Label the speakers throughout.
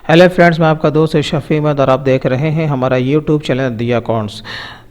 Speaker 1: Hello friends, मैं आपका दोस्त शफी अहमद और आप देख रहे हैं हमारा यूट्यूब चैनल दी अकाउंट्स।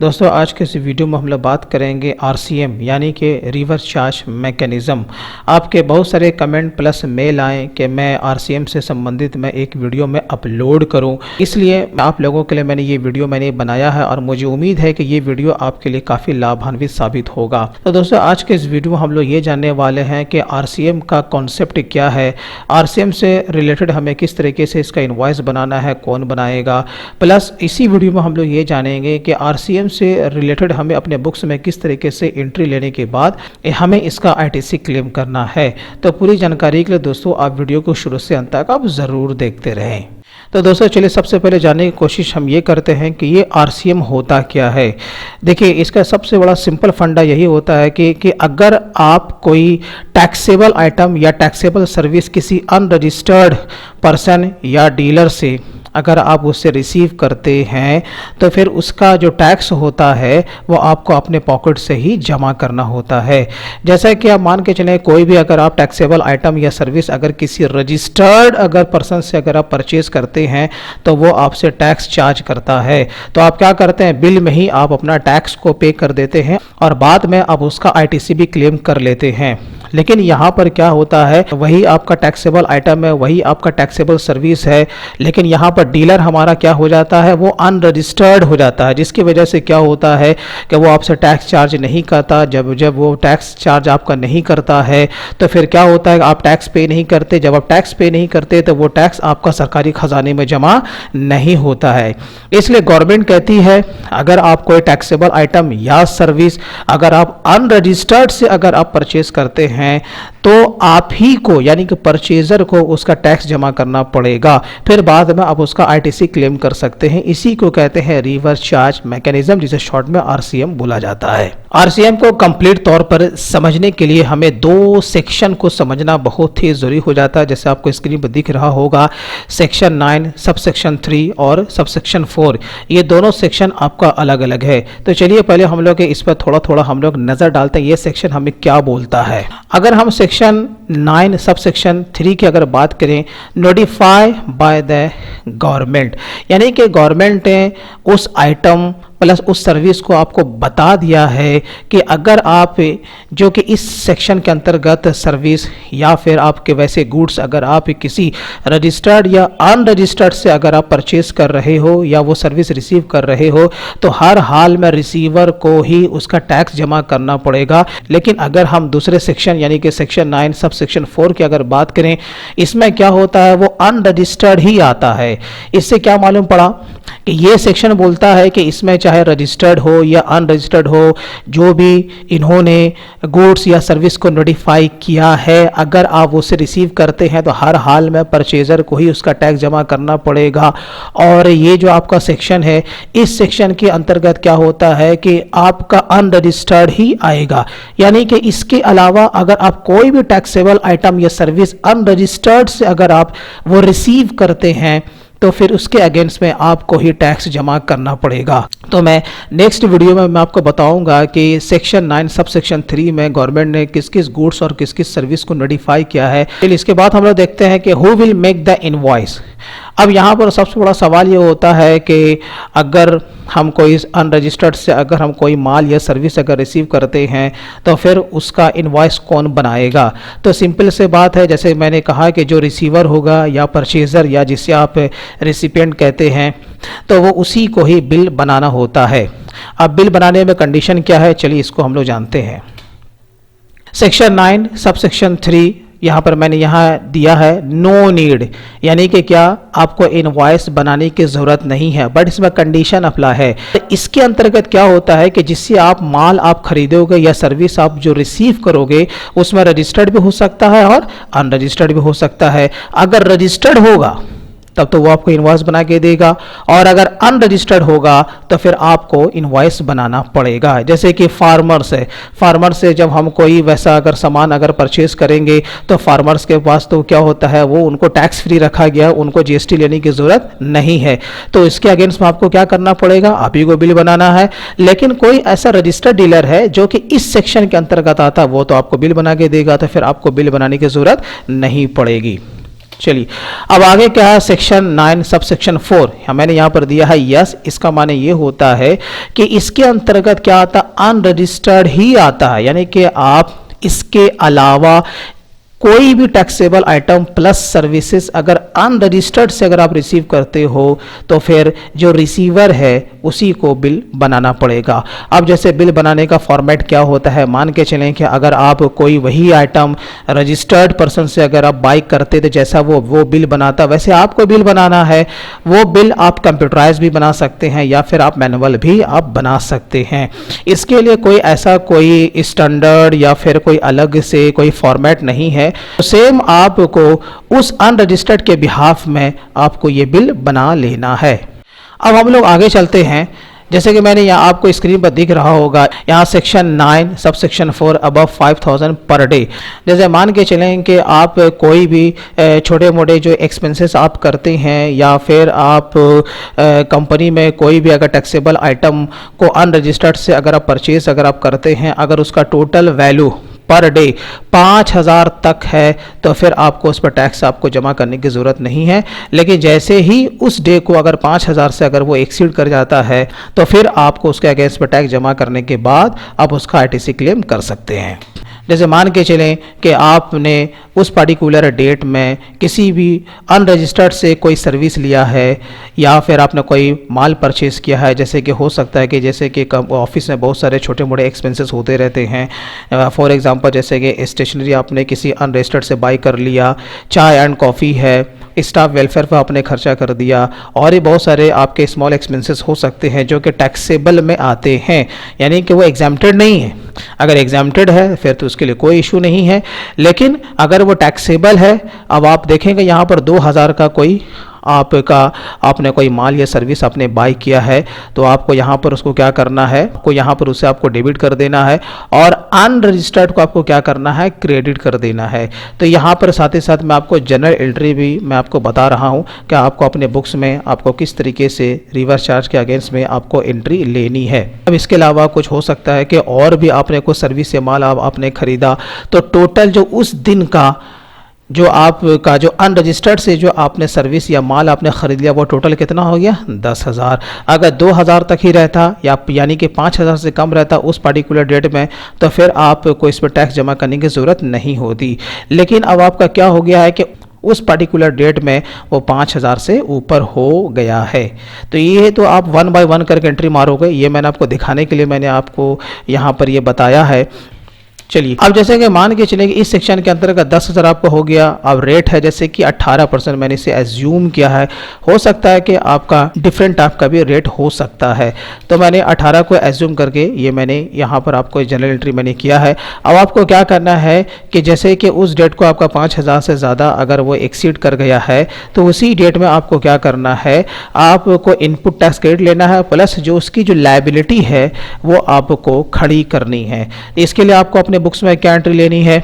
Speaker 1: दोस्तों, आज के इस वीडियो में हम लोग बात करेंगे RCM यानी कि रिवर्स चार्ज मैकेनिज़्म। आपके बहुत सारे कमेंट प्लस मेल आए कि मैं RCM से संबंधित मैं एक वीडियो में अपलोड करूं, इसलिए आप लोगों के लिए मैंने ये वीडियो बनाया है और मुझे उम्मीद है कि ये वीडियो आपके लिए काफ़ी लाभान्वित साबित होगा। तो दोस्तों, आज के इस वीडियो में हम लोग ये जानने वाले हैं कि RCM का कॉन्सेप्ट क्या है, RCM से रिलेटेड हमें किस तरीके से इसका इनवॉइस बनाना है, कौन बनाएगा। प्लस इसी वीडियो में हम लोग ये जानेंगे कि RCM से रिलेटेड हमें अपने बुक्स में किस तरीके से एंट्री लेने के बाद हमें इसका ITC क्लेम करना है। तो पूरी जानकारी के लिए दोस्तों आप वीडियो को शुरू से अंत तक आप ज़रूर देखते रहें। तो दोस्तों, चलिए सबसे पहले जानने की कोशिश हम ये करते हैं कि ये RCM होता क्या है। देखिए, इसका सबसे बड़ा सिंपल फंडा यही होता है कि अगर आप कोई टैक्सेबल आइटम या टैक्सेबल सर्विस किसी अनरजिस्टर्ड पर्सन या डीलर से अगर आप उससे रिसीव करते हैं तो फिर उसका जो टैक्स होता है वो आपको अपने पॉकेट से ही जमा करना होता है। जैसा कि आप मान के चलें, कोई भी अगर आप टैक्सेबल आइटम या सर्विस अगर किसी रजिस्टर्ड अगर पर्सन से अगर आप परचेज करते हैं तो वो आपसे टैक्स चार्ज करता है। तो आप क्या करते हैं, बिल में ही आप अपना टैक्स को पे कर देते हैं और बाद में आप उसका ITC भी क्लेम कर लेते हैं। लेकिन यहाँ पर क्या होता है, वही आपका टैक्सेबल आइटम है, वही आपका टैक्सेबल सर्विस है, लेकिन यहाँ पर डीलर हमारा क्या हो जाता है, वो अनरजिस्टर्ड हो जाता है, जिसकी वजह से क्या होता है कि वो आपसे टैक्स चार्ज नहीं करता। जब वो टैक्स चार्ज आपका नहीं करता है तो फिर क्या होता है, आप टैक्स पे नहीं करते। जब आप टैक्स पे नहीं करते तो वो टैक्स आपका सरकारी खजाने में जमा नहीं होता है। इसलिए गवर्नमेंट कहती है अगर आप कोई टैक्सेबल आइटम या सर्विस अगर आप अनरजिस्टर्ड से अगर आप परचेज करते हैं तो आप ही को यानी कि परचेजर को उसका टैक्स जमा करना पड़ेगा, फिर बाद में आप उसका ITC क्लेम कर सकते हैं। इसी को कहते हैं रिवर्स चार्ज मैकेनिज्म, जिसे शॉर्ट में RCM बोला जाता है। RCM को कंप्लीट तौर पर समझने के लिए हमें दो सेक्शन को समझना बहुत ही जरूरी हो जाता है। जैसे आपको स्क्रीन पर दिख रहा होगा, सेक्शन 9, सब सेक्शन 3 और सब सेक्शन 4, ये दोनों सेक्शन आपका अलग अलग है। तो चलिए पहले हम लोग इस पर थोड़ा थोड़ा हम लोग नजर डालते हैं, ये सेक्शन हमें क्या बोलता है। अगर हम सेक्शन 9 सब सेक्शन 3 की अगर बात करें, नोटिफाई बाय द गवर्नमेंट, यानी कि गवर्नमेंट ने उस आइटम प्लस उस सर्विस को आपको बता दिया है कि अगर आप जो कि इस सेक्शन के अंतर्गत सर्विस या फिर आपके वैसे गुड्स अगर आप किसी रजिस्टर्ड या अनरजिस्टर्ड से अगर आप परचेज कर रहे हो या वो सर्विस रिसीव कर रहे हो तो हर हाल में रिसीवर को ही उसका टैक्स जमा करना पड़ेगा। लेकिन अगर हम दूसरे सेक्शन यानी कि सेक्शन 9 सब सेक्शन 4 की अगर बात करें, इसमें क्या होता है, वो अनरजिस्टर्ड ही आता है। इससे क्या मालूम पड़ा कि ये सेक्शन बोलता है कि इसमें चाहे रजिस्टर्ड हो या अनरजिस्टर्ड हो, जो भी इन्होंने गुड्स या सर्विस को नोटिफाई किया है, अगर आप उसे रिसीव करते हैं तो हर हाल में परचेजर को ही उसका टैक्स जमा करना पड़ेगा। और ये जो आपका सेक्शन है, इस सेक्शन के अंतर्गत क्या होता है कि आपका अनरजिस्टर्ड ही आएगा, यानी कि इसके अलावा अगर आप कोई भी टैक्सेबल आइटम या सर्विस अनरजिस्टर्ड से अगर आप वो रिसीव करते हैं तो फिर उसके अगेंस्ट में आपको ही टैक्स जमा करना पड़ेगा। तो मैं नेक्स्ट वीडियो में मैं आपको बताऊंगा कि सेक्शन 9 सब सेक्शन 3 में गवर्नमेंट ने किस किस गुड्स और किस किस सर्विस को नोटिफाई किया है। फिर इसके बाद हम लोग देखते हैं कि who will make the invoice. अब यहाँ पर सबसे बड़ा सवाल ये होता है कि अगर हम कोई अनरजिस्टर्ड से अगर हम कोई माल या सर्विस अगर रिसीव करते हैं तो फिर उसका इनवॉइस कौन बनाएगा। तो सिंपल से बात है, जैसे मैंने कहा कि जो रिसीवर होगा या परचेज़र या जिसे आप रेसिपिएंट कहते हैं, तो वो उसी को ही बिल बनाना होता है। अब बिल बनाने में कंडीशन क्या है, चलिए इसको हम लोग जानते हैं। सेक्शन 9 सब सेक्शन 3 यहाँ पर मैंने यहाँ दिया है नो नीड, यानी कि क्या आपको इनवॉइस बनाने की ज़रूरत नहीं है, बट इसमें कंडीशन अप्लाई है। तो इसके अंतर्गत क्या होता है कि जिससे आप माल आप खरीदोगे या सर्विस आप जो रिसीव करोगे उसमें रजिस्टर्ड भी हो सकता है और अनरजिस्टर्ड भी हो सकता है। अगर रजिस्टर्ड होगा तब तो वो आपको इनवॉइस बना के देगा, और अगर अनरजिस्टर्ड होगा तो फिर आपको इनवॉइस बनाना पड़ेगा। जैसे कि फार्मर्स है, फार्मर से जब हम कोई वैसा अगर सामान अगर परचेज करेंगे तो फार्मर्स के पास तो क्या होता है, वो उनको टैक्स फ्री रखा गया, उनको GST लेने की ज़रूरत नहीं है। तो इसके अगेंस्ट में आपको क्या करना पड़ेगा, आप ही को बिल बनाना है। लेकिन कोई ऐसा रजिस्टर्ड डीलर है जो कि इस सेक्शन के अंतर्गत आता, वो तो आपको बिल बना के देगा, तो फिर आपको बिल बनाने की ज़रूरत नहीं पड़ेगी। चलिए अब आगे क्या है, सेक्शन 9 सब सेक्शन 4 मैंने यहाँ पर दिया है यस। इसका माने ये होता है कि इसके अंतर्गत क्या आता है, अनरजिस्टर्ड ही आता है, यानी कि आप इसके अलावा कोई भी टैक्सेबल आइटम प्लस सर्विसेज अगर अनरजिस्टर्ड से अगर आप रिसीव करते हो तो फिर जो रिसीवर है उसी को बिल बनाना पड़ेगा। अब जैसे बिल बनाने का फॉर्मेट क्या होता है, मान के चलें कि अगर आप कोई वही आइटम रजिस्टर्ड पर्सन से अगर आप बाई करते तो जैसा वो बिल बनाता वैसे आपको बिल बनाना है। वो बिल आप कंप्यूटराइज भी बना सकते हैं या फिर आप मैनुअल भी आप बना सकते हैं। इसके लिए कोई ऐसा कोई स्टैंडर्ड या फिर कोई अलग से कोई फॉर्मेट नहीं है। सेम आपको उस अनरजिस्टर्ड के बिहाफ में आपको ये बिल बना लेना है। अब हम लोग आगे चलते हैं। जैसे कि मैंने यहाँ आपको स्क्रीन पर दिख रहा होगा, यहाँ section 9 sub section 4 above 5000 per day. जैसे मान के चलें कि आप कोई भी छोटे मोटे जो एक्सपेंसेस आप करते हैं या फिर आप कंपनी में कोई भी अगर टैक्सेबल आइटम को अनरजिस्टर्ड से अगर आप परचेज अगर आप करते हैं, अगर उसका टोटल वैल्यू पर डे 5000 तक है तो फिर आपको उस पर टैक्स आपको जमा करने की ज़रूरत नहीं है। लेकिन जैसे ही उस डे को अगर 5000 से अगर वो एक्सीड कर जाता है तो फिर आपको उसके अगेंस्ट पर टैक्स जमा करने के बाद आप उसका आईटीसी क्लेम कर सकते हैं। जैसे मान के चलें कि आपने उस पर्टिकुलर डेट में किसी भी अनरजिस्टर्ड से कोई सर्विस लिया है या फिर आपने कोई माल परचेज़ किया है, जैसे कि हो सकता है कि जैसे कि ऑफिस में बहुत सारे छोटे मोटे एक्सपेंसेस होते रहते हैं। फॉर एग्जांपल जैसे कि स्टेशनरी आपने किसी अनरजिस्टर्ड से बाई कर लिया, चाय एंड कॉफ़ी है, स्टाफ वेलफेयर पर आपने खर्चा कर दिया, और ये बहुत सारे आपके स्मॉल एक्सपेंसेस हो सकते हैं जो कि टैक्सेबल में आते हैं, यानी कि वो एग्जाम्प्टेड नहीं है। अगर एग्जाम्प्टेड है फिर तो उसके लिए कोई इशू नहीं है, लेकिन अगर वो टैक्सेबल है, अब आप देखेंगे यहाँ पर 2000 का कोई आपने कोई माल या सर्विस आपने बाई किया है तो आपको यहाँ पर उसको क्या करना है, आपको यहाँ पर उसे आपको डेबिट कर देना है और अनरजिस्टर्ड को आपको क्या करना है, क्रेडिट कर देना है। तो यहाँ पर साथ ही साथ मैं आपको जनरल एंट्री भी मैं आपको बता रहा हूँ कि आपको अपने बुक्स में आपको किस तरीके से रिवर्स चार्ज के अगेंस्ट में आपको एंट्री लेनी है। अब इसके अलावा कुछ हो सकता है कि और भी आपने कोई सर्विस या माल आपने खरीदा तो टोटल जो उस दिन का जो आपका जो अनरजिस्टर्ड से जो आपने सर्विस या माल आपने ख़रीद लिया वो टोटल कितना हो गया, 10,000। अगर 2000 तक ही रहता या यानी कि 5000 से कम रहता उस पर्टिकुलर डेट में तो फिर आपको इस पर टैक्स जमा करने की ज़रूरत नहीं होती। लेकिन अब आपका क्या हो गया है कि उस पर्टिकुलर डेट में वो 5000 से ऊपर हो गया है। तो ये तो आप 1 बाय 1 करके एंट्री मारोगे। ये मैंने आपको दिखाने के लिए मैंने आपको यहाँ पर ये बताया है। चलिए अब जैसे कि मान के चलें कि इस सेक्शन के अंतर्गत 10,000 आपका हो गया। अब रेट है जैसे कि 18%, मैंने इसे एज्यूम किया है। हो सकता है कि आपका डिफरेंट टाइप का भी रेट हो सकता है, तो मैंने 18 को एज्यूम करके ये मैंने यहाँ पर आपको जनरल एंट्री मैंने किया है। अब आपको क्या करना है कि जैसे कि उस डेट को आपका 5000 से ज़्यादा अगर वो एक्सीड कर गया है तो उसी डेट में आपको क्या करना है, आपको इनपुट टैक्स क्रेडिट लेना है प्लस जो उसकी जो लायबिलिटी है वो आपको खड़ी करनी है। इसके लिए आपको अपने बुक्स में क्या एंट्री लेनी है,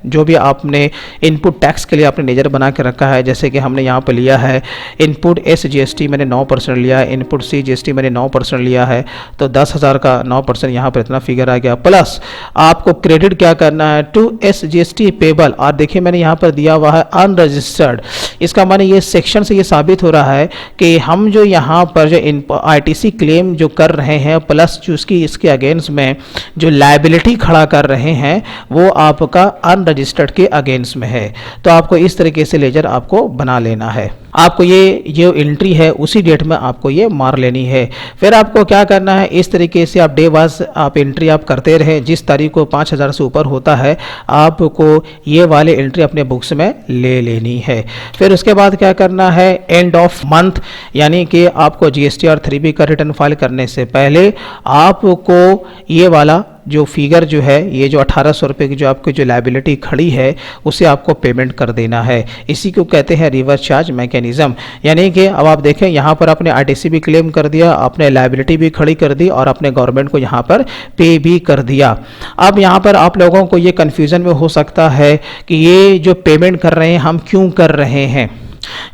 Speaker 1: जो भी आपने इनपुट टैक्स के लिए आपने नेजर बना के रखा है। जैसे कि हमने यहाँ पर लिया है इनपुट एस जीएसटी मैंने 9% लिया है, इनपुट सी जीएसटी मैंने 9% लिया है, तो 10,000 का 9% यहाँ पर इतना फिगर आ गया। प्लस आपको क्रेडिट क्या करना है टू एस जीएसटी पेबल, और देखिए मैंने यहाँ पर दिया हुआ है अनरजिस्टर्ड। इसका माने ये सेक्शन से ये साबित हो रहा है कि हम जो यहाँ पर जो आईटीसी क्लेम जो कर रहे हैं प्लस जो इसके अगेंस्ट में जो लायबिलिटी खड़ा कर रहे हैं वो आपका रजिस्टर्ड के अगेंस्ट में है। तो आपको इस तरीके से लेजर आपको बना लेना है। आपको ये जो एंट्री है उसी डेट में आपको ये मार लेनी है। फिर आपको क्या करना है, इस तरीके से आप डे वाइज आप एंट्री आप करते रहें। जिस तारीख को 5000 से ऊपर होता है आपको ये वाले एंट्री अपने बुक्स में ले लेनी है। फिर उसके बाद क्या करना है, एंड ऑफ मंथ यानी कि आपको जीएसटी और 3B का रिटर्न फाइल करने से पहले आपको ये वाला जो फिगर जो है, ये जो 1800 रुपये की जो आपकी जो लायबिलिटी खड़ी है उसे आपको पेमेंट कर देना है। इसी को कहते हैं रिवर्स चार्ज मैकेनिज्म। यानी कि अब आप देखें यहाँ पर आपने आईटीसी भी क्लेम कर दिया, आपने लायबिलिटी भी खड़ी कर दी और अपने गवर्नमेंट को यहाँ पर पे भी कर दिया। अब यहाँ पर आप लोगों को ये कन्फ्यूज़न में हो सकता है कि ये जो पेमेंट कर रहे हैं हम क्यों कर रहे हैं।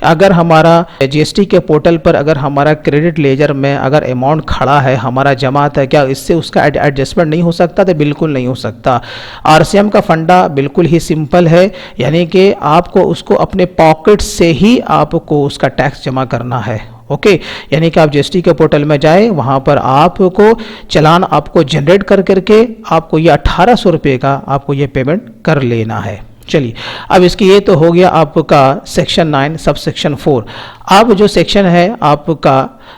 Speaker 1: अगर हमारा जीएसटी के पोर्टल पर अगर हमारा क्रेडिट लेजर में अगर अमाउंट खड़ा है, हमारा जमात है, क्या इससे उसका एडजस्टमेंट नहीं हो सकता? तो बिल्कुल नहीं हो सकता। आरसीएम का फंडा बिल्कुल ही सिंपल है, यानी कि आपको उसको अपने पॉकेट से ही आपको उसका टैक्स जमा करना है। ओके, यानी कि आप जीएसटी के पोर्टल में जाएं, वहाँ पर आपको चालान आपको जनरेट कर करके आपको ये 1800 रुपये का आपको ये पेमेंट कर लेना है। चलिए, अब इसकी ये तो हो गया आपका सेक्शन 9 सब सेक्शन 4। अब जो सेक्शन है आपका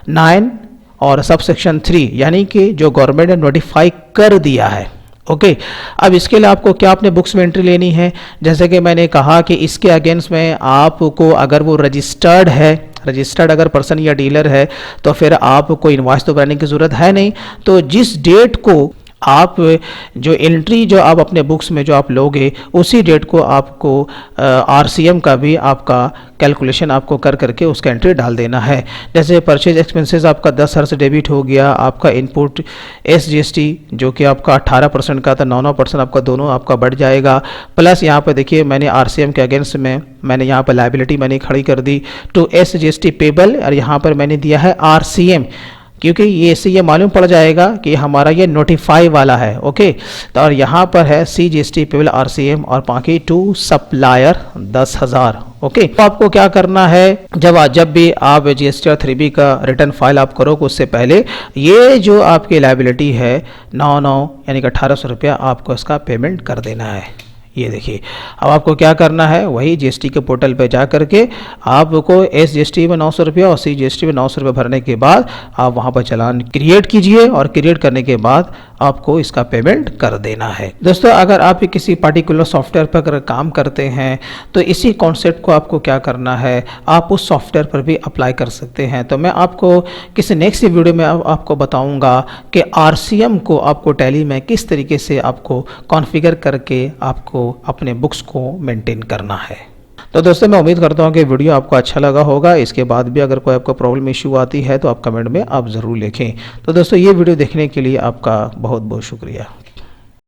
Speaker 1: 9 और सब सेक्शन 3, यानी कि जो गवर्नमेंट ने नोटिफाई कर दिया है। ओके, अब इसके लिए आपको क्या अपने बुक्स में एंट्री लेनी है? जैसे कि मैंने कहा कि इसके अगेंस्ट में आपको अगर वो रजिस्टर्ड है, रजिस्टर्ड अगर पर्सन या डीलर है, तो फिर आपको इनवॉइस तो बनाने की ज़रूरत है नहीं। तो जिस डेट को आप जो एंट्री जो आप अपने बुक्स में जो आप लोगे, उसी डेट को आपको आरसीएम का भी आपका कैलकुलेशन आपको कर करके उसका एंट्री डाल देना है। जैसे परचेज एक्सपेंसेस आपका 10,000 से डेबिट हो गया, आपका इनपुट एसजीएसटी जो कि आपका 18% का था, 9% आपका दोनों आपका बढ़ जाएगा। प्लस यहाँ पर देखिए मैंने आरसीएम के अगेंस्ट में मैंने यहाँ पर लायबिलिटी मैंने खड़ी कर दी टू एसजीएसटी पेबल, और यहाँ पर मैंने दिया है आरसीएम, क्योंकि ये इससे ये मालूम पड़ जाएगा कि हमारा ये नोटिफाई वाला है। ओके, तो और यहाँ पर है सीजीएसटी पेबल आरसीएम और बाकी टू सप्लायर 10,000। ओके, तो आपको क्या करना है, जब भी आप जीएसटी 3B का रिटर्न फाइल आप करोगे, उससे पहले ये जो आपकी लायबिलिटी है 9 यानी कि 1800 रुपया आपको इसका पेमेंट कर देना है। ये देखिए, अब आपको क्या करना है, वही जीएसटी के पोर्टल पे जा करके आपको एसजीएसटी में 900 रुपया और सीजीएसटी में 900 रुपये भरने के बाद आप वहाँ पर चालान क्रिएट कीजिए, और क्रिएट करने के बाद आपको इसका पेमेंट कर देना है। दोस्तों, अगर आप किसी पर्टिकुलर सॉफ्टवेयर पर अगर काम करते हैं तो इसी कॉन्सेप्ट को आपको क्या करना है, आप उस सॉफ्टवेयर पर भी अप्लाई कर सकते हैं। तो मैं आपको किसी नेक्स्ट वीडियो में आपको बताऊँगा कि आरसीएम को आपको टैली में किस तरीके से आपको कॉन्फ़िगर करके आपको अपने बुक्स को मेंटेन करना है। तो दोस्तों, मैं उम्मीद करता हूँ कि वीडियो आपको अच्छा लगा होगा। इसके बाद भी अगर कोई आपको प्रॉब्लम इशू आती है तो आप कमेंट में आप ज़रूर लिखें। तो दोस्तों, ये वीडियो देखने के लिए आपका बहुत बहुत शुक्रिया।